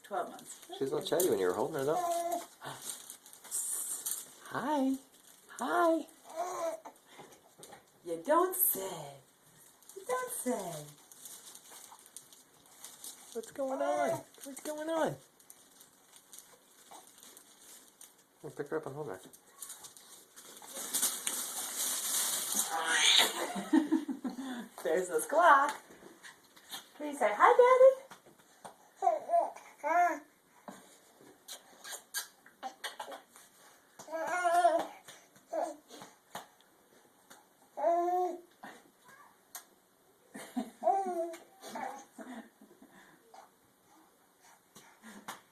12 months. She was all chatty when you were holding her, though. Hi. Hi. You don't say. You don't say. What's going on? What's going on? I'll pick her up and hold her. There's this clock. Please say hi, Daddy.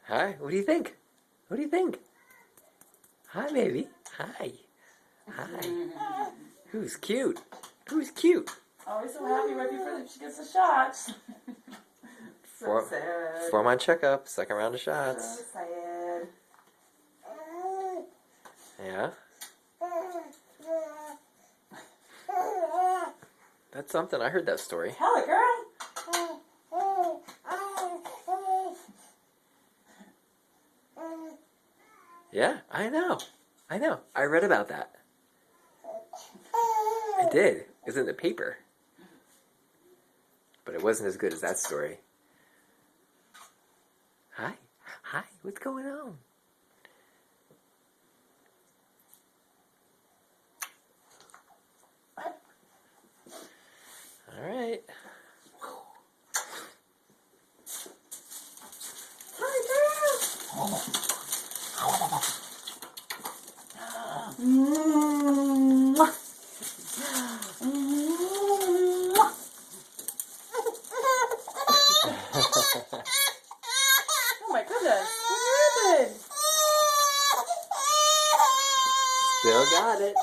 Hi, what do you think? What do you think? Hi, baby. Hi. Hi. Who's cute? Who's cute? Always so happy right before she gets the shots. So sad. 4-month checkup, second round of So shots. sad. Yeah? That's something. I heard that story. Tell it, girl. Yeah, I know. I know. I read about that. I did. It was in the paper. But it wasn't as good as that story. Hi. Hi. What's going on? All right. Oh my goodness. What happened? Still got it.